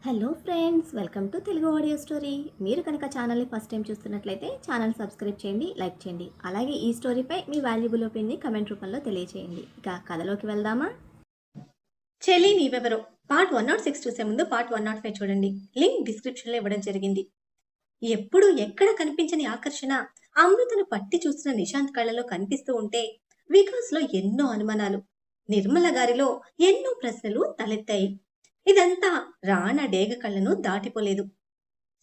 Hello friends, welcome to Telugu audio story. మీరు కనుక ఛానల్ని ఫస్ట్ టైం చూస్తున్నట్లయితే ఛానల్ సబ్స్క్రైబ్ చేయండి, లైక్ చేయండి. అలాగే ఈ స్టోరీపై మీ వాల్యుబుల్ ఒపీనియన్ని కమెంట్ రూపంలో తెలియజేయండి. ఇక కథలోకి వెళ్దామా? చెల్లి నీవెవరో పార్ట్ 106 చూసే ముందు పార్ట్ 105 చూడండి. లింక్ డిస్క్రిప్షన్లో ఇవ్వడం జరిగింది. ఎప్పుడు ఎక్కడ కనిపించని ఆకర్షణ అమృతను పట్టి చూస్తున్న నిశాంత్ కళ్ళలో కనిపిస్తూ ఉంటే వికాస్లో ఎన్నో అనుమానాలు, నిర్మల గారిలో ఎన్నో ప్రశ్నలు తలెత్తాయి. ఇదంతా రాణా డేగ కళ్ళను దాటిపోలేదు.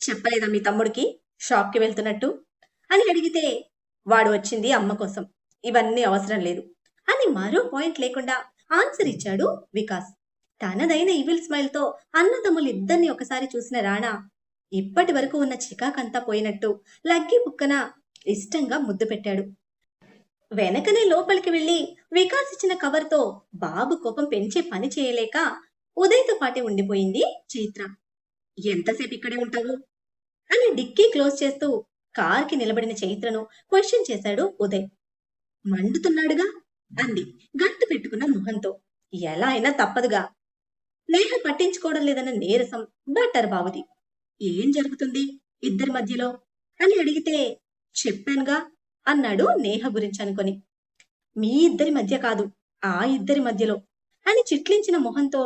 చెప్పలేదా మీ తమ్ముడికి షాప్కి వెళ్తున్నట్టు అని అడిగితే, వాడు వచ్చింది అమ్మ కోసం, ఇవన్నీ అవసరం లేదు అని మరో పాయింట్ లేకుండా ఆన్సర్ ఇచ్చాడు వికాస్. తనదైన ఈవిల్ స్మైల్ తో అన్నదమ్ములు ఇద్దరిని ఒకసారి చూసిన రాణా ఇప్పటి వరకు ఉన్న చికాకంతా పోయినట్టు లగ్గి బుక్కన ఇష్టంగా ముద్దు పెట్టాడు. వెనకనే లోపలికి వెళ్లి వికాస్ ఇచ్చిన కవర్తో బాబు కోపం పెంచే పని చేయలేక ఉదయ్తో పాటే ఉండిపోయింది చైత్ర. ఎంతసేపు ఇక్కడే ఉంటావు అని డిక్కీ క్లోజ్ చేస్తూ కార్కి నిలబడిన చైత్రను క్వశ్చన్ చేశాడు ఉదయ్. మండుతున్నాడుగా అంది గట్టు పెట్టుకున్న మొహంతో. ఎలా అయినా తప్పదుగా. నేహ పట్టించుకోవడం లేదన్న నీరసం బట్టర్ బాబుది. ఏం జరుగుతుంది ఇద్దరి మధ్యలో అని అడిగితే, చెప్పానుగా అన్నాడు నేహ గురించి అనుకొని. మీ ఇద్దరి మధ్య కాదు, ఆ ఇద్దరి మధ్యలో అని చిట్లించిన మొహంతో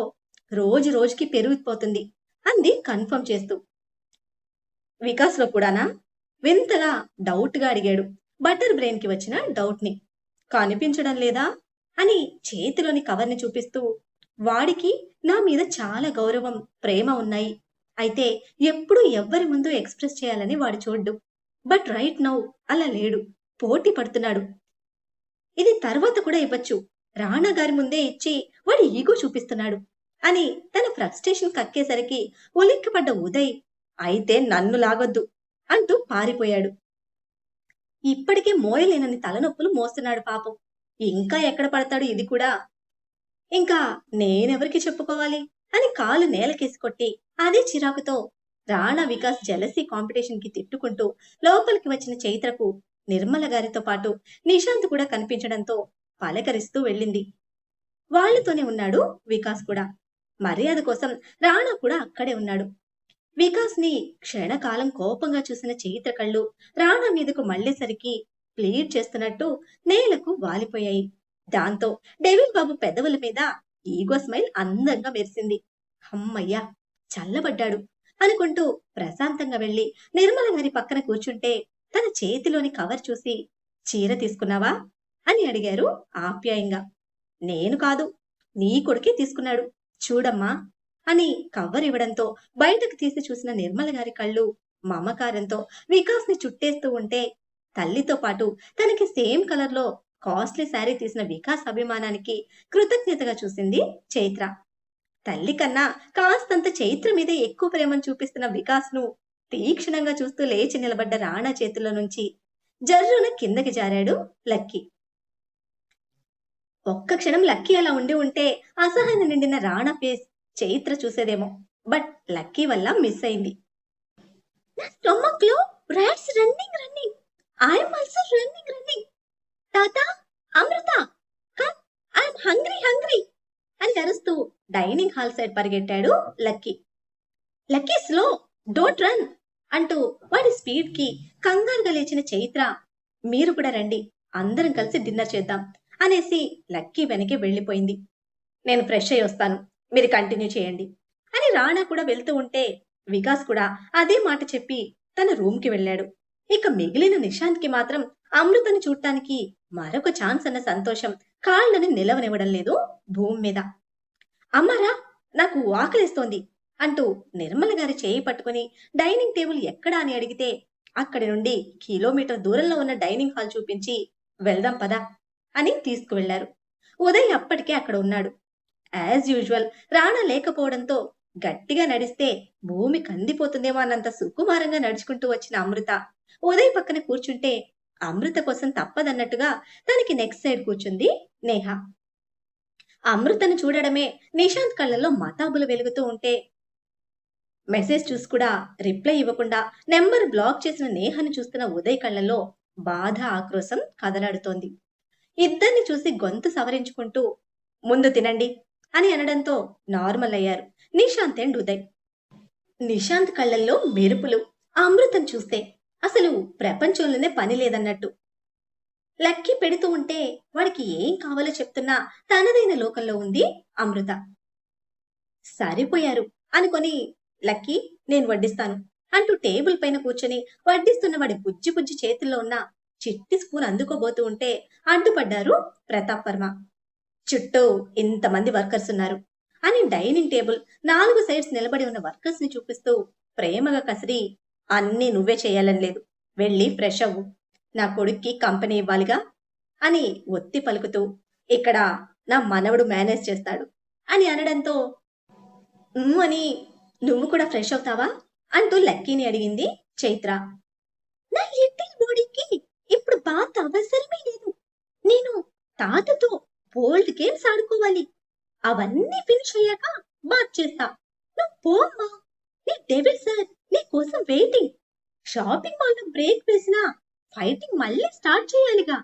రోజు రోజుకి పెరిగిపోతుంది అంది కన్ఫర్మ్ చేస్తూ. వికాస్ లో కూడానా వింతగా డౌట్ గా అడిగాడు బటర్ బ్రెయిన్ కి వచ్చిన డౌట్ ని. కనిపించడం లేదా అని చేతిలోని కవర్ ని చూపిస్తూ, వాడికి నా మీద చాలా గౌరవం, ప్రేమ ఉన్నాయి. అయితే ఎప్పుడు ఎవ్వరి ముందు ఎక్స్ప్రెస్ చేయాలని వాడు చూడ్డు. బట్ రైట్ నౌ అలా లేడు, పోటీ పడుతున్నాడు. ఇది తర్వాత కూడా ఇవ్వచ్చు, రాణా గారి ముందే ఇచ్చి వాడి ఈగో చూపిస్తున్నాడు అని తన ఫ్రస్ట్రేషన్ కక్కేసరికి ఉలిక్కిపడ్డ ఉదయ్, అయితే నన్ను లాగొద్దు అంటూ పారిపోయాడు. ఇప్పటికే మోయలేనని తలనొప్పులు మోస్తున్నాడు పాపం. ఇంకా ఎక్కడ పడతాడు ఇది కూడా. ఇంకా నేనెవరికి చెప్పుకోవాలి అని కాలు నేలకేసి కొట్టి అదే చిరాకుతో రాణా వికాస్ జెలసీ కాంపిటీషన్ కి తిట్టుకుంటూ లోపలికి వచ్చిన చైత్రకు నిర్మల గారితో పాటు నిశాంత్ కూడా కనిపించడంతో పలకరిస్తూ వెళ్ళింది. వాళ్లతోనే ఉన్నాడు వికాస్ కూడా. మర్యాద కోసం రాణా కూడా అక్కడే ఉన్నాడు. వికాస్ ని క్షణకాలం కోపంగా చూసిన చైత్ర కళ్ళు రాణా మీదకు మళ్లేసరికి ప్లీడ్ చేస్తున్నట్టు నేలకు వాలిపోయాయి. దాంతో డెవిల్ బాబు పెదవుల మీద ఈగో స్మైల్ అందంగా మెరిసింది. అమ్మయ్యా, చల్లబడ్డాడు అనుకుంటూ ప్రశాంతంగా వెళ్లి నిర్మల గారి పక్కన కూర్చుంటే తన చేతిలోని కవర్ చూసి, చీర తీసుకున్నావా అని అడిగారు ఆప్యాయంగా. నేను కాదు, నీ కొడుకే తీసుకున్నాడు చూడమ్మా అని కవర్ ఇవ్వడంతో బయటకు తీసి చూసిన నిర్మల గారి కళ్ళు మమకారంతో వికాస్ ని చుట్టేస్తూ ఉంటే, తల్లితో పాటు తనకి సేమ్ కలర్ లో కాస్ట్లీ శారీ తీసిన వికాస్ అభిమానానికి కృతజ్ఞతగా చూసింది చైత్ర. తల్లి కన్నా కాస్తంత చైత్ర మీద ఎక్కువ ప్రేమను చూపిస్తున్న వికాస్ ను తీక్షణంగా చూస్తూ లేచి నిలబడ్డ రాణా చేతుల్లో నుంచి జర్రున కిందకి జారాడు లక్కీ. ఒక్క క్షణం లక్కీ అలా ఉండి ఉంటే అసహన నిండిన రాణా ఫేస్ చైత్ర చూసేదేమో. బట్ లక్కీ వల్ల మిస్ అయింది. నా స్టొమక్ లో rats running running, I'm also running running. తాత, Amrutha, come, I'm hungry hungry అని అరుస్తూ డైనింగ్ హాల్ సైడ్ పరిగెట్టాడు Lucky. Lucky slow, don't run అంటూ వాడి స్పీడ్ కి కంగారుగా లేచిన చైత్ర, మీరు కూడా రండి, అందరం కలిసి డిన్నర్ చేద్దాం అనేసి లక్కీ వెనక్కి వెళ్లిపోయింది. నేను ఫ్రెష్ అయ్యి వస్తాను, మీరు కంటిన్యూ చేయండి అని రాణా కూడా వెళ్తూ ఉంటే వికాస్ కూడా అదే మాట చెప్పి తన రూమ్ కి వెళ్ళాడు. ఇక మిగిలిన నిశాంత్ కి మాత్రం అమృతని చూడటానికి మరొక ఛాన్స్ అన్న సంతోషం కాళ్ళని నిలవనివ్వడం లేదు భూమి మీద. అమ్మారా, నాకు ఆకలిస్తోంది అంటూ నిర్మల గారి చేయి పట్టుకుని డైనింగ్ టేబుల్ ఎక్కడా అని అడిగితే అక్కడి నుండి కిలోమీటర్ దూరంలో ఉన్న డైనింగ్ హాల్ చూపించి, వెళ్దాం పదా అని తీసుకువెళ్లారు. ఉదయ్ అప్పటికే అక్కడ ఉన్నాడు. యాజ్ యూజువల్ రాణా లేకపోవడంతో గట్టిగా నడిస్తే భూమి కందిపోతుందేమో అన్నంత సుకుమారంగా నడుచుకుంటూ వచ్చిన అమృత ఉదయ్ పక్కన కూర్చుంటే అమృత కోసం తప్పదన్నట్టుగా తనకి నెక్స్ట్ సైడ్ కూర్చుంది నేహ. అమృతను చూడడమే నిశాంత్ కళ్ళల్లో మతాబులు వెలుగుతూ ఉంటే మెసేజ్ చూసి కూడా రిప్లై ఇవ్వకుండా నెంబర్ బ్లాక్ చేసిన నేహను చూస్తున్న ఉదయ్ కళ్ళల్లో బాధ, ఆక్రోశం కదలాడుతోంది. ఇద్దరిని చూసి గొంతు సవరించుకుంటూ, ముందు తినండి అని అనడంతో నార్మల్ అయ్యారు నిశాంత్ అండ్ ఉదయ్. నిశాంత్ కళ్ళల్లో మెరుపులు. ఆ అమృతం చూస్తే అసలు ప్రపంచంలోనే పని లేదన్నట్టు. లక్కీ పెడుతూ ఉంటే వాడికి ఏం కావాలో చెప్తున్నా తనదైన లోకంలో ఉంది అమృత. సరిపోయారు అనుకొని, లక్కీ నేను వడ్డిస్తాను అంటూ టేబుల్ పైన కూర్చొని వడ్డిస్తున్న వాడి బుజ్జి బుజ్జి చేతుల్లో ఉన్న చిట్టి స్పూన్ అందుకోబోతూ ఉంటే అడ్డుపడ్డారు ప్రతాప్ వర్మ. చుట్టూ ఇంతమంది వర్కర్స్ ఉన్నారు అని డైనింగ్ టేబుల్ 4 సైడ్స్ నిలబడి ఉన్న వర్కర్స్ ని చూపిస్తూ ప్రేమగా కసిరి, అన్నీ నువ్వే చేయాలని లేదు, వెళ్ళి ఫ్రెష్ అవ్వు, నా కొడుక్కి కంపెనీ ఇవ్వాలిగా అని ఒత్తి పలుకుతూ, ఇక్కడ నా మనవడు మేనేజ్ చేస్తాడు అని అనడంతో, అని నువ్వు కూడా ఫ్రెష్ అవుతావా అంటూ లక్కీని అడిగింది చైత్ర. నా లిటిల్ బాడీకి ఇప్పుడు బాత్ అవసరమే లేదు. నేను తాతతో బోల్డ్ గేమ్స్ ఆడుకోవాలి. అవన్నీ ఫినిష్ అయ్యాక బాత్ చేస్తా. నువ్వు పోమ్మా. నీ డెవిల్ సార్ నీ కోసం వెయిటింగ్. షాపింగ్ మాల్ లో బ్రేక్ వేసినా ఫైటింగ్ మళ్ళీ స్టార్ట్ చేయాలిగా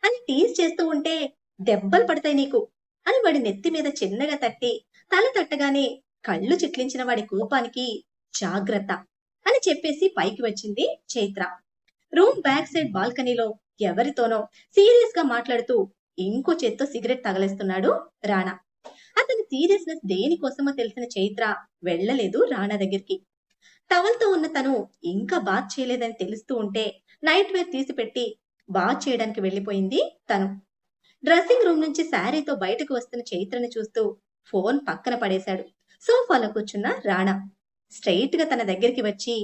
అని టీజ్ చేస్తూ ఉంటే, దెబ్బలు పడతాయి నీకు అని వాడి నెత్తి మీద చిన్నగా తట్టి తల తట్టగానే కళ్ళు చిట్లించిన వాడి కోపానికి జాగ్రత్త అని చెప్పేసి పైకి వచ్చింది చైత్ర. రూమ్ బ్యాక్ సైడ్ బాల్కనీలో ఎవరితోనో సీరియస్ గా మాట్లాడుతూ ఇంకో చేత్తో సిగరెట్ తగలేస్తున్నాడు రాణా. అతని సీరియస్నెస్ దేనికోసమో తెలిసిన చైత్ర వెళ్ళలేదు రాణా దగ్గరికి. టవల్తో ఉన్న తను ఇంకా బాత్ చేయలేదని తెలుస్తూ ఉంటే నైట్ వేర్ తీసిపెట్టి బాత్ చేయడానికి వెళ్లిపోయింది తను. డ్రెస్సింగ్ రూమ్ నుంచి శారీతో బయటకు వస్తున్న చైత్రని చూస్తూ ఫోన్ పక్కన పడేశాడు సోఫాలో కూర్చున్న రాణా. స్ట్రైట్ గా తన దగ్గరికి వచ్చి,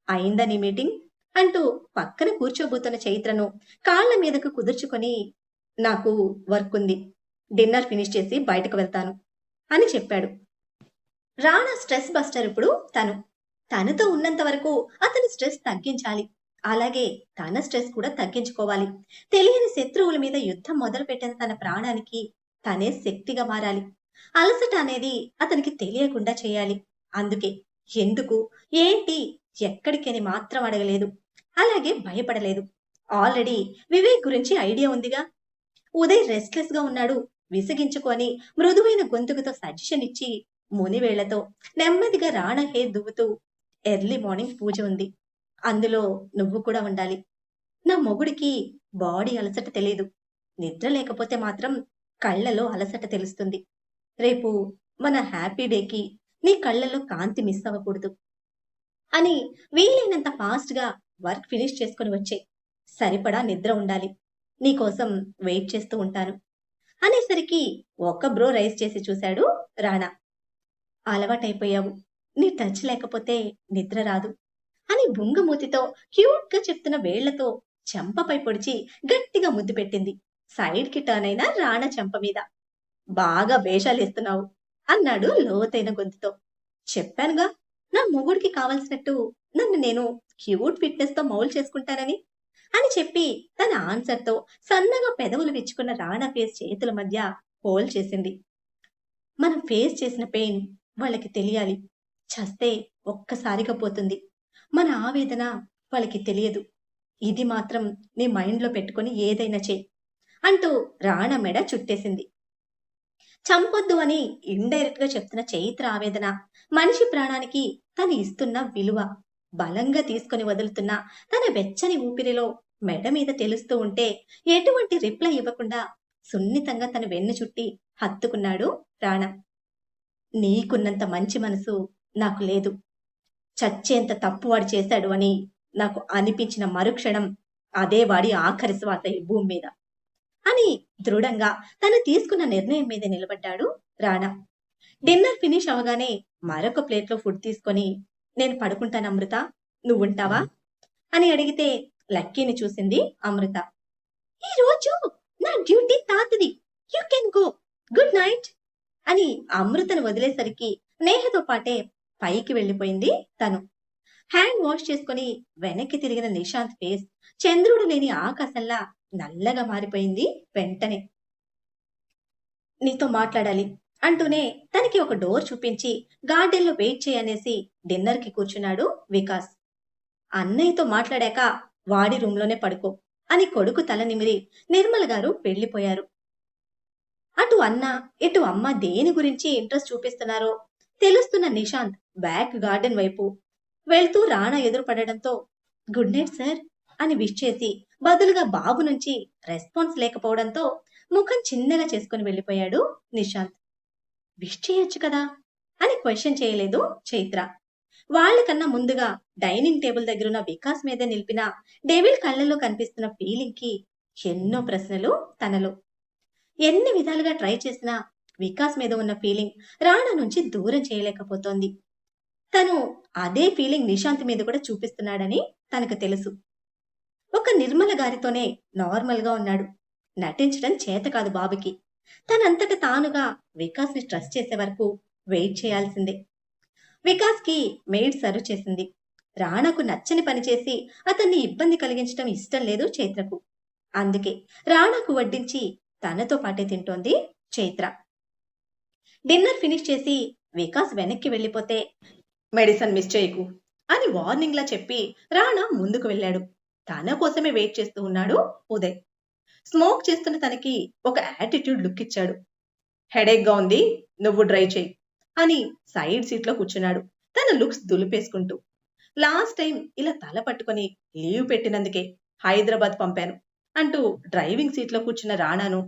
అయిందా నీ మీటింగ్ అంటూ పక్కన కూర్చోబోతున్న చైత్రను కాళ్ల మీదకు కుదుర్చుకొని, నాకు వర్క్ ఉంది, డిన్నర్ ఫినిష్ చేసి బయటకు వెళ్తాను అని చెప్పాడు. రాణా స్ట్రెస్ బస్టర్ ఇప్పుడు తనతో ఉన్నంత వరకు అతని స్ట్రెస్ తగ్గించాలి, అలాగే తన స్ట్రెస్ కూడా తగ్గించుకోవాలి. తెలియని శత్రువుల మీద యుద్ధం మొదలు పెట్టిన తన ప్రాణానికి తనే శక్తిగా మారాలి. అలసట అనేది అతనికి తెలియకుండా చేయాలి. అందుకే ఎందుకు, ఏంటి, ఎక్కడికి అని మాత్రం అడగలేదు, అలాగే భయపడలేదు. ఆల్రెడీ వివేక్ గురించి ఐడియా ఉందిగా. ఉదయ్ రెస్ట్లెస్ గా ఉన్నాడు, విసిగించుకొని మృదువైన గొంతుకుతో సజెషన్ ఇచ్చి మునివేళ్లతో నెమ్మదిగా రాణా హెయిర్ దువ్వుతూ, ఎర్లీ మార్నింగ్ పూజ ఉంది, అందులో నువ్వు కూడా ఉండాలి. నా మొగుడికి బాడీ అలసట తెలీదు, నిద్ర లేకపోతే మాత్రం కళ్ళలో అలసట తెలుస్తుంది. రేపు మన హ్యాపీ డేకి నీ కళ్ళలో కాంతి మిస్ అవ్వకూడదు అని వీలైనంత ఫాస్ట్ గా వర్క్ ఫినిష్ చేసుకుని వచ్చే, సరిపడా నిద్ర ఉండాలి, నీకోసం వెయిట్ చేస్తూ ఉంటాను అనేసరికి ఒక్క బ్రో రైజ్ చేసి చూశాడు రాణా. అలవాటైపోయావు, నీ టచ్ లేకపోతే నిద్ర రాదు అని బుంగమూతితో క్యూట్ గా చెప్తున్న వేళ్లతో చెంపపై పొడిచి గట్టిగా ముద్దు పెట్టింది సైడ్ కి టర్న్ అయిన రాణా చెంప మీద. బాగా వేషాలు ఇస్తున్నావు అన్నాడు లోతైన గొంతుతో. చెప్పానుగా నా మొగుడికి కావలసినట్టు నన్ను నేను క్యూట్ ఫిట్నెస్ తో మౌల్ చేసుకుంటానని అని చెప్పి తన ఆన్సర్ తో సన్నగా పెదవులు విచ్చుకున్న రాణా ఫేస్ చేతుల మధ్య హోల్ చేసింది. మనం ఫేస్ చేసిన పెయిన్ వాళ్ళకి తెలియాలి, చస్తే ఒక్కసారిగా పోతుంది, మన ఆవేదన వాళ్ళకి తెలియదు, ఇది మాత్రం నీ మైండ్ లో పెట్టుకుని ఏదైనా చేయి అంటూ రాణా మెడ చుట్టేసింది. చంపొద్దు అని ఇండైరెక్ట్ గా చెప్తున్న చైత్ర ఆవేదన, మనిషి ప్రాణానికి తను ఇస్తున్న విలువ, బలంగా తీసుకుని వదులుతున్న తన వెచ్చని ఊపిరిలో మెడ మీద తెలుస్తూ ఉంటే ఎటువంటి రిప్లై ఇవ్వకుండా సున్నితంగా తన వెన్ను చుట్టి హత్తుకున్నాడు రాణా. నీకున్నంత మంచి మనసు నాకు లేదు, చచ్చేంత తప్పు వాడు చేశాడు అని నాకు అనిపించిన మరుక్షణం అదే వాడి ఆఖరి శ్వాస ఈ భూమి మీద అని దృఢంగా తను తీసుకున్న నిర్ణయం మీద నిలబడ్డాడు రాణా. డిన్నర్ ఫినిష్ అవగానే మరొక ప్లేట్ లో ఫుడ్ తీసుకొని, నేను పడుకుంటాను అమృత, నువ్వుంటావా అని అడిగితే లక్కీని చూసింది అమృత. ఈ రోజు నా డ్యూటీ తాతది, you can go, good night అని అమృతను వదిలేసరికి నేహతో పాటే పైకి వెళ్లిపోయింది తను. హ్యాండ్ వాష్ చేసుకుని వెనక్కి తిరిగిన నిశాంత్ ఫేస్ చంద్రుడు లేని ఆకాశంలా నల్లగా మారిపోయింది వెంటనే. నీతో మాట్లాడాలి అంటూనే తనకి ఒక డోర్ చూపించి గార్డెన్ లో వెయిట్ చేయనేసి డిన్నర్ కి కూర్చున్నాడు వికాస్. అన్నయ్యతో మాట్లాడాక వాడి రూమ్ లోనే పడుకో అని కొడుకు తల నిమిరి నిర్మల్ గారు వెళ్లిపోయారు. అటు అన్న ఇటు అమ్మ దేని గురించి ఇంట్రెస్ట్ చూపిస్తున్నారో తెలుస్తున్న నిశాంత్ బ్యాక్ గార్డెన్ వైపు వెళ్తూ రాణా ఎదురు పడడంతో గుడ్ నైట్ సార్ అని విష్ చేసి బదులుగా బాబు నుంచి రెస్పాన్స్ లేకపోవడంతో ముఖం చిన్నగా చేసుకుని వెళ్ళిపోయాడు నిశాంత్. విష్ చేయొచ్చు కదా అని క్వశ్చన్ చేయలేదు చైత్ర. వాళ్ళకన్నా ముందుగా డైనింగ్ టేబుల్ దగ్గరున్న వికాస్ మీద నిలిపిన డెవిల్ కళ్ళల్లో కనిపిస్తున్న ఫీలింగ్ కి ఎన్నో ప్రశ్నలు తనలో. ఎన్ని విధాలుగా ట్రై చేసినా వికాస్ మీద ఉన్న ఫీలింగ్ రాణా నుంచి దూరం చేయలేకపోతోంది. తను అదే ఫీలింగ్ నిశాంత్ మీద కూడా చూపిస్తున్నాడని తనకు తెలుసు. ఒక నిర్మల గారితోనే నార్మల్ గా ఉన్నాడు. నటించడం చేత కాదు బాబుకి. తనంతట తానుగా వికాస్ ని ట్రస్ట్ చేసే వరకు వెయిట్ చేయాల్సిందే. వికాస్ కి మెయిడ్ సర్వ్ చేసింది. రాణాకు నచ్చని పని చేసి అతన్ని ఇబ్బంది కలిగించడం ఇష్టం లేదు చైత్రకు. అందుకే రాణాకు వడ్డించి తనతో పాటే తింటోంది చైత్ర. డిన్నర్ ఫినిష్ చేసి వికాస్ వెనక్కి వెళ్ళిపోతే మెడిసిన్ మిస్ చేయకు అని వార్నింగ్ లా చెప్పి రాణా ముందుకు వెళ్ళాడు. తన కోసమే వెయిట్ చేస్తూ ఉన్నాడు ఉదయ్. స్మోక్ చేస్తున్న తనకి ఒక యాటిట్యూడ్ లుక్ ఇచ్చాడు. హెడేక్ గా ఉంది, నువ్వు డ్రైవ్ చేయి అని సైడ్ సీట్ లో కూర్చున్నాడు తన లుక్స్ దులిపేసుకుంటూ. లాస్ట్ టైం ఇలా తల పట్టుకొని లీవ్ పెట్టినందుకే హైదరాబాద్ పంపాను అంటూ డ్రైవింగ్ సీట్ లో కూర్చున్న రాణాను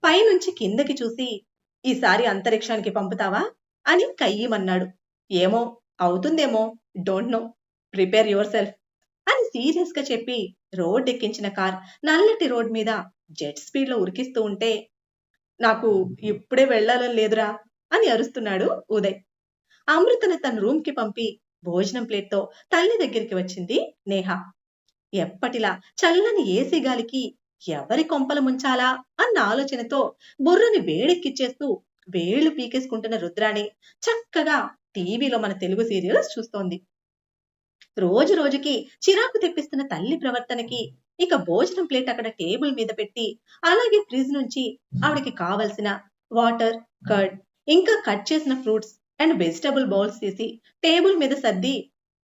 పైనుంచి కిందకి చూసి ఈసారి అంతరిక్షానికి పంపుతావా అని కయ్యమన్నాడు. ఏమో, అవుతుందేమో, don't know, prepare your self అని సీరియస్ గా చెప్పి రోడ్ ఎక్కించిన కార్ నల్లటి రోడ్ మీద జెట్ స్పీడ్ లో ఉరికిస్తూ ఉంటే నాకు ఇప్పుడే వెళ్లాలని లేదురా అని అరుస్తున్నాడు ఉదయ్. అమృతను తన రూమ్ కి పంపి భోజనం ప్లేట్ తో తల్లి దగ్గరికి వచ్చింది నేహ. ఎప్పటిలా చల్లని ఏసీ గాలికి ఎవరి కొంపలు ముంచాలా అన్న ఆలోచనతో బుర్రని వేడెక్కిచ్చేస్తూ వేళ్లు పీకేసుకుంటున్న రుద్రాణి చక్కగా టీవీలో మన తెలుగు సీరియల్స్ చూస్తోంది. రోజు రోజుకి చిరాకు తెప్పిస్తున్న తల్లి ప్రవర్తనకి ఇక భోజనం ప్లేట్ అక్కడ టేబుల్ మీద పెట్టి అలాగే ఫ్రిడ్జ్ నుంచి ఆవిడకి కావలసిన వాటర్, కర్డ్, ఇంకా కట్ చేసిన ఫ్రూట్స్ అండ్ వెజిటబుల్ బౌల్స్ తీసి టేబుల్ మీద సర్ది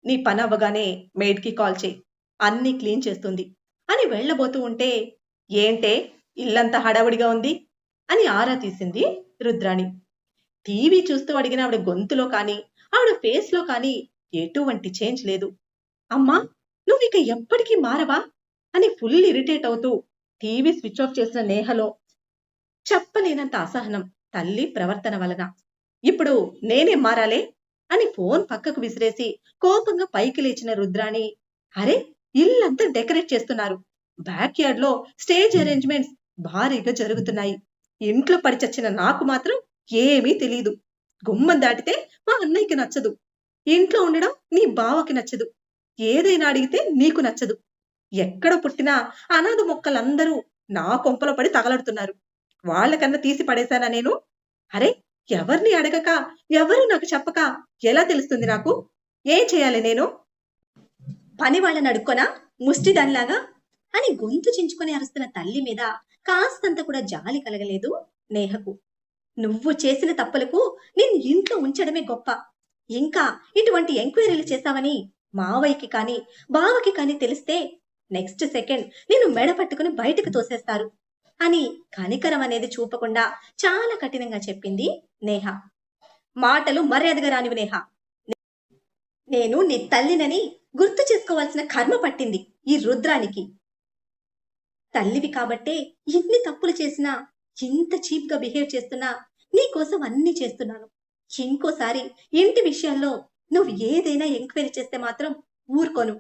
నీ పని అవ్వగానే మెయిడ్ కి కాల్ చేయి, అన్ని క్లీన్ చేస్తుంది అని వెళ్లబోతూ ఉంటే ఏంటే ఇల్లంతా హడావుడిగా ఉంది అని ఆరా తీసింది రుద్రాణి. టీవీ చూస్తూ అడిగిన ఆవిడ గొంతులో కానీ ఆవిడ ఫేస్ లో కానీ ఎటువంటి చేంజ్ లేదు. అమ్మా, నువ్వు ఇక ఎప్పటికీ మారవా అని ఫుల్ ఇరిటేట్ అవుతూ టీవీ స్విచ్ ఆఫ్ చేసిన నేహలో చెప్పలేనంత అసహనం తల్లి ప్రవర్తన వలన. ఇప్పుడు నేనే మారాలే అని ఫోన్ పక్కకు విసిరేసి కోపంగా పైకి లేచిన రుద్రాణి, అరే ఇల్లంతా డెకరేట్ చేస్తున్నారు, బ్యాక్ యార్డ్ లో స్టేజ్ అరేంజ్మెంట్స్ భారీగా జరుగుతున్నాయి, ఇంట్లో పడి చచ్చిన నాకు మాత్రం ఏమీ తెలీదు, గుమ్మం దాటితే మా అన్నయ్యకి నచ్చదు, ఇంట్లో ఉండడం నీ బావకి నచ్చదు, ఏదైనా అడిగితే నీకు నచ్చదు, ఎక్కడ పుట్టినా అనాథ మొక్కలందరూ నా కొంపలో పడి తగలడుతున్నారు, వాళ్ళకన్నా తీసి పడేశానా నేను? అరే ఎవరిని అడగక ఎవరు నాకు చెప్పక ఎలా తెలుస్తుంది నాకు? ఏం చేయాలి నేను? పని వాళ్ళని అడుక్కోనా ముష్టిదానిలాగా అని గొంతు చించుకొని అరుస్తున్న తల్లి మీద కాస్తంత కూడా జాలి కలగలేదు నేహకు. నువ్వు చేసిన తప్పులకు నిన్ను ఇంట్లో ఉంచడమే గొప్ప, ఇంకా ఇటువంటి ఎంక్వైరీలు చేశావని మావయ్యకి కానీ బావకి కానీ తెలిస్తే నెక్స్ట్ సెకండ్ నిన్ను మెడ పట్టుకుని బయటకు తోసేస్తారు అని కనికరం అనేది చూపకుండా చాలా కఠినంగా చెప్పింది నేహ. మాటలు మర్యాదగా రానివి నేహ. నేను నీ తల్లినని గుర్తు చేసుకోవాల్సిన కర్మ పట్టింది ఈ రుద్రానికి. తల్లివి కాబట్టే ఎన్ని తప్పులు చేసినా, ఇంత చీప్ గా బిహేవ్ చేస్తున్నా నీకోసం అన్ని చేస్తున్నాను. ఇంకోసారి ఇంటి విషయాల్లో నువ్వు ఏదైనా ఎంక్వైరీ చేస్తే మాత్రం ఊరుకోను.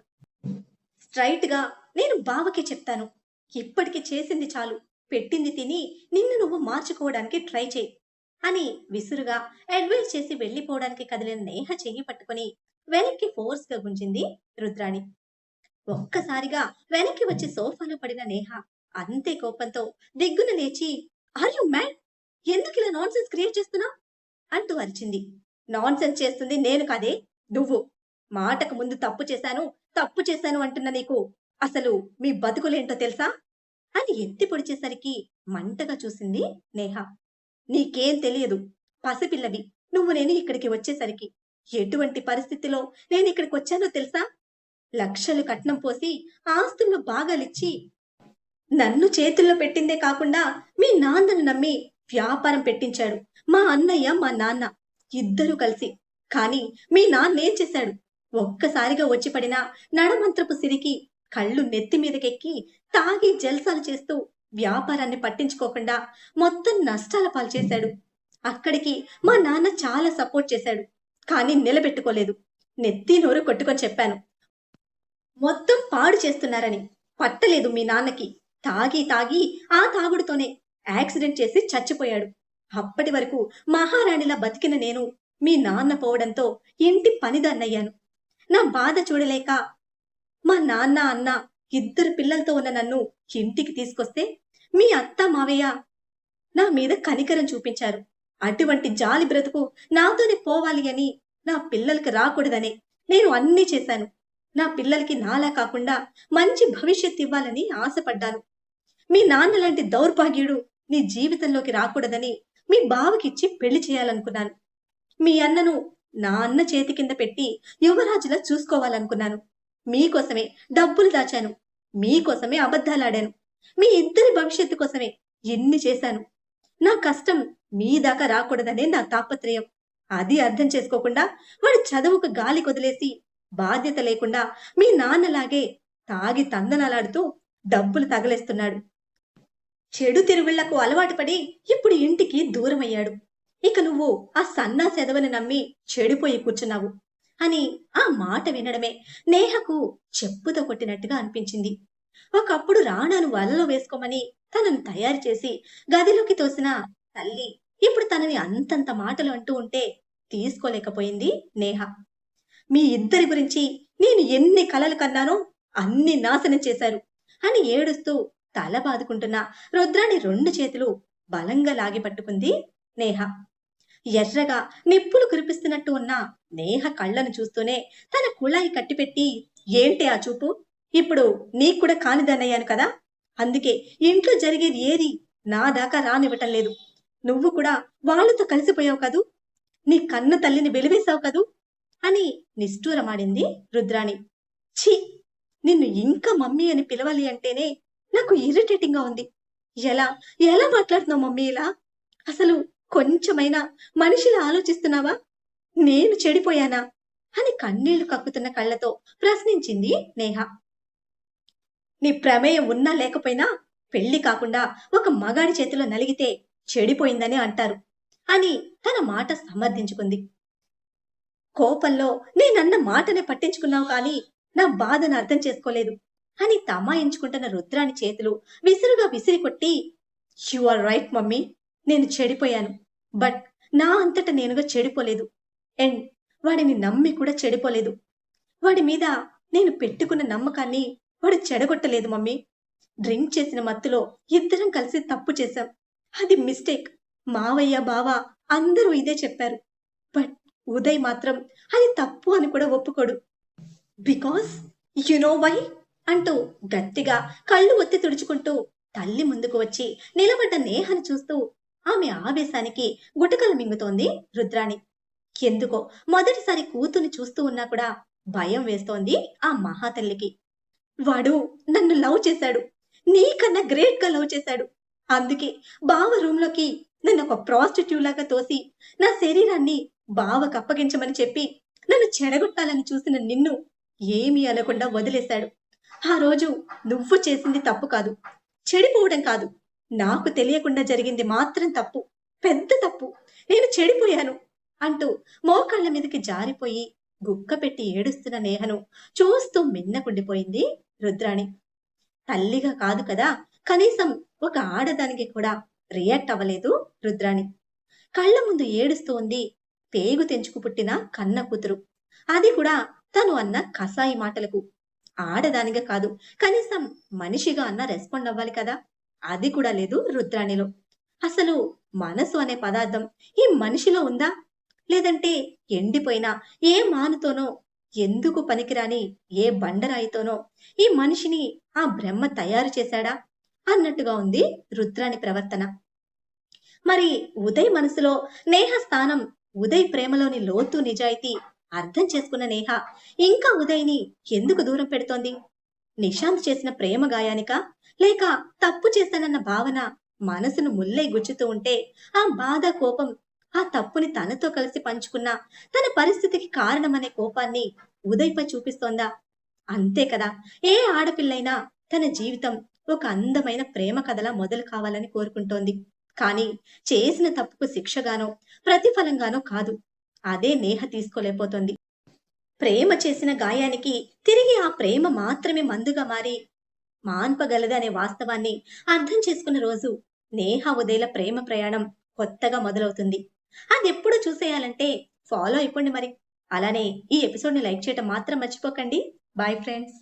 స్ట్రైట్ గా నేను బావకి చెప్తాను, ఇప్పటికి చేసింది చాలు, పెట్టింది తిని నిన్ను నువ్వు మార్చుకోవడానికి ట్రై చేయి అని విసురుగా అడ్వైస్ చేసి వెళ్లిపోవడానికి కదిలిన నేహ చెయ్యి పట్టుకుని వెనక్కి ఫోర్స్ గా గుంజింది రుద్రాణి. ఒక్కసారిగా వెనక్కి వచ్చి సోఫాలో పడిన నేహ అంతే కోపంతో దిగ్గున లేచి, ఆర్ యు మ్యాడ్, ఎందుకు ఇలా నాన్ సెన్స్ క్రియేట్ చేస్తున్నా అంటూ అరిచింది. నాన్ సెన్స్ చేస్తుంది నేను కాదే, నువ్వు. మాటకు ముందు తప్పు చేశాను అంటున్న నీకు అసలు మీ బతుకులేంటో తెలుసా అని ఎత్తి పొడిచేసరికి మంటగా చూసింది నేహ. నీకేం తెలియదు, పసిపిల్లవి నువ్వు. నేను ఇక్కడికి వచ్చేసరికి ఎటువంటి పరిస్థితిలో నేను ఇక్కడికి వచ్చానో తెలుసా? లక్షలు కట్నం పోసి ఆస్తుల్లో భాగాలిచ్చి నన్ను చేతుల్లో పెట్టిందే కాకుండా మీ నాన్నను నమ్మి వ్యాపారం పెట్టించాడు మా అన్నయ్య మా నాన్న ఇద్దరూ కలిసి. కానీ మీ నాన్నేం చేశాడు? ఒక్కసారిగా వచ్చి పడిన నడమంత్రపు సిరికి కళ్ళు నెత్తి మీదకెక్కి తాగి జల్సాలు చేస్తూ వ్యాపారాన్ని పట్టించుకోకుండా మొత్తం నష్టాల పాలు చేశాడు. అక్కడికి మా నాన్న చాలా సపోర్ట్ చేశాడు, కానీ నిలబెట్టుకోలేదు. నెత్తి నోరు కొట్టుకొని చెప్పాను, మొత్తం పాడు చేస్తున్నారని. పట్టలేదు మీ నాన్నకి. తాగి తాగి ఆ తాగుడుతోనే యాక్సిడెంట్ చేసి చచ్చిపోయాడు. అప్పటి వరకు మహారాణిలా బతికిన నేను మీ నాన్న పోవడంతో ఇంటి పనిదాన్నయ్యాను. నా బాధ చూడలేక మా నాన్న అన్న ఇద్దరు పిల్లలతో ఉన్న నన్ను ఇంటికి తీసుకొస్తే మీ అత్త మావయ్య నా మీద కనికరం చూపించారు. అటువంటి జాలి బ్రతుకు నాతోనే పోవాలి అని, నా పిల్లలకి రాకూడదని నేను అన్నీ చేశాను. నా పిల్లలకి నాలా కాకుండా మంచి భవిష్యత్తు ఇవ్వాలని ఆశపడ్డాను. మీ నాన్న లాంటి దౌర్భాగ్యుడు నీ జీవితంలోకి రాకూడదని మీ బావకిచ్చి పెళ్లి చేయాలనుకున్నాను. మీ అన్నను నా అన్న చేతి కింద పెట్టి యువరాజులా చూసుకోవాలనుకున్నాను. మీకోసమే డబ్బులు దాచాను, మీకోసమే అబద్ధాలాడాను, మీ ఇద్దరి భవిష్యత్తు కోసమే ఎన్ని చేశాను. నా కష్టం మీ దాకా రాకూడదనే నా తాపత్రయం. అది అర్థం చేసుకోకుండా వాడి చదువుకు గాలి కొదిలేసి బాధ్యత లేకుండా మీ నాన్నలాగే తాగి తందనాలాడుతూ డబ్బులు తగలేస్తున్నాడు. చెడు తిరుగుళ్లకు అలవాటు పడి ఇప్పుడు ఇంటికి దూరమయ్యాడు. ఇక నువ్వు ఆ సన్నాసెదవని నమ్మి చెడిపోయి కూర్చున్నావు అని ఆ మాట వినడమే నేహకు చెప్పుతో కొట్టినట్టుగా అనిపించింది. ఒకప్పుడు రాణాను వలలో వేసుకోమని తనను తయారు చేసి గదిలోకి తోసిన తల్లి ఇప్పుడు తనని అంతంత మాటలు అంటూ ఉంటే తీసుకోలేకపోయింది నేహ. మీ ఇద్దరి గురించి నేను ఎన్ని కలలు కన్నానో అన్ని నాశనం చేశారు అని ఏడుస్తూ తల బాదుకుంటున్న రుద్రాణి 2 చేతులు బలంగా లాగి పట్టుకుంది నేహ. ఎర్రగా నిప్పులు కురిపిస్తున్నట్టు ఉన్న నేహ కళ్ళను చూస్తూనే తన కుళాయి కట్టిపెట్టి, ఏంటి ఆ చూపు? ఇప్పుడు నీకు కూడా కానిదాన్నయ్యాను కదా, అందుకే ఇంట్లో జరిగేది ఏది నా దాకా రానివ్వటం లేదు. నువ్వు కూడా వాళ్ళతో కలిసిపోయావు కదూ, నీ కన్న తల్లిని వెలివేశావు కదూ అని నిష్ఠూరమాడింది రుద్రాణి. ఛీ, నిన్ను ఇంకా మమ్మీ అని పిలవాలి అంటేనే నాకు ఇరిటేటింగ్ గా ఉంది. ఎలా ఎలా మాట్లాడుతున్నావు మమ్మీ ఇలా? అసలు కొంచెమైనా మనిషిలా ఆలోచిస్తున్నావా? నేను చెడిపోయానా అని కన్నీళ్లు కక్కుతున్న కళ్ళతో ప్రశ్నించింది నేహ. నీ ప్రమేయం ఉన్నా లేకపోయినా పెళ్లి కాకుండా ఒక మగాడి చేతిలో నలిగితే చెడిపోయిందని అంటారు అని తన మాట సమర్థించుకుంది. కోపంలో నేనన్న మాటనే పట్టించుకున్నావు కానీ నా బాధను అర్థం చేసుకోలేదు అని తమాయించుకుంటున్న రుద్రాణి చేతులు విసురుగా విసిరి కొట్టి, యు ఆర్ రైట్ మమ్మీ, నేను చెడిపోయాను. బట్ నా అంతట నేనుగా చెడిపోలేదు. అండ్ వాడిని నమ్మి కూడా చెడిపోలేదు. వాడి మీద నేను పెట్టుకున్న నమ్మకాన్ని వాడు చెడగొట్టలేదు మమ్మీ. డ్రింక్ చేసిన మత్తులో ఇద్దరం కలిసి తప్పు చేశాం. అది మిస్టేక్. మావయ్య బావ అందరూ ఇదే చెప్పారు. బట్ ఉదయ్ మాత్రం అది తప్పు అని కూడా ఒప్పుకోడు. బికాస్ యు నో వై అంటూ గట్టిగా కళ్ళు ఒత్తి తుడుచుకుంటూ తల్లి ముందుకు వచ్చి నిలబడ్డ నేహను చూస్తూ ఆమె ఆవేశానికి గుటకలు మింగుతోంది రుద్రాణి. ఎందుకో మొదటిసారి కూతుర్ని చూస్తూ ఉన్నా కూడా భయం వేస్తోంది ఆ మహాతల్లికి. వాడు నన్ను లవ్ చేశాడు, నీకన్నా గ్రేట్ గా లవ్ చేశాడు. అందుకే బావ రూమ్ లోకి నన్ను ఒక ప్రాస్టిట్యూట్ లాగా తోసి నా శరీరాన్ని బావకు అప్పగించమని చెప్పి నన్ను చెడగొట్టాలని చూసిన నిన్ను ఏమీ అనకుండా వదిలేశాడు. ఆ రోజు నువ్వు చేసింది తప్పు కాదు, చెడిపోవడం కాదు, నాకు తెలియకుండా జరిగింది మాత్రం తప్పు, పెద్ద తప్పు. నేను చెడిపోయాను అంటూ మోకాళ్ల మీదకి జారిపోయి గుక్క పెట్టి ఏడుస్తున్న నేహను చూస్తూ మిన్నకుండిపోయింది రుద్రాణి. తల్లిగా కాదు కదా, కనీసం ఒక ఆడదానికి కూడా రియాక్ట్ అవ్వలేదు రుద్రాణి. కళ్ళ ముందు ఏడుస్తూ ఉంది పేగు తెంచుకు పుట్టిన కన్న కూతురు. అది కూడా తను అన్న కసాయి మాటలకు. ఆడదానిగా కాదు, కనీసం మనిషిగా అన్న రెస్పాండ్ అవ్వాలి కదా, అది కూడా లేదు రుద్రాణిలో. అసలు మనసు అనే పదార్థం ఈ మనిషిలో ఉందా, లేదంటే ఎండిపోయిన ఏ మానుతోనో, ఎందుకు పనికిరాని ఏ బండరాయితోనో ఈ మనిషిని ఆ బ్రహ్మ తయారు చేశాడా అన్నట్టుగా ఉంది రుద్రాణి ప్రవర్తన. మరి ఉదయ్ మనసులో నేహ స్థానం, ఉదయ్ ప్రేమలోని లోతు నిజాయితీ అర్థం చేసుకున్న నేహ ఇంకా ఉదయ్ని ఎందుకు దూరం పెడుతోంది? నిశాంత్ చేసిన ప్రేమ గాయానికా, లేక తప్పు చేశానన్న భావన మనసును ముల్లై గుచ్చుతూ ఉంటే ఆ బాధ కోపం ఆ తప్పుని తనతో కలిసి పంచుకున్న తన పరిస్థితికి కారణమనే కోపాన్ని ఉదయ్‌పై చూపిస్తోందా? అంతే కదా! ఏ ఆడపిల్లైనా తన జీవితం ఒక అందమైన ప్రేమ కథలా మొదలు కావాలని కోరుకుంటోంది. కానీ చేసిన తప్పుకు శిక్షగానో, ప్రతిఫలంగానో కాదు. అదే నేహ తీసుకోలేకపోతోంది. ప్రేమ చేసిన గాయానికి తిరిగి ఆ ప్రేమ మాత్రమే మందుగా మారి మాన్పగలదనే వాస్తవాన్ని అర్థం చేసుకున్న రోజు నేహ ఉదయ్‌ల ప్రేమ ప్రయాణం కొత్తగా మొదలవుతుంది. అదెప్పుడు చూసేయాలంటే ఫాలో అయిపోండి మరి. అలానే ఈ ఎపిసోడ్‌ని లైక్ చేయటం మాత్రం మర్చిపోకండి. Bye friends.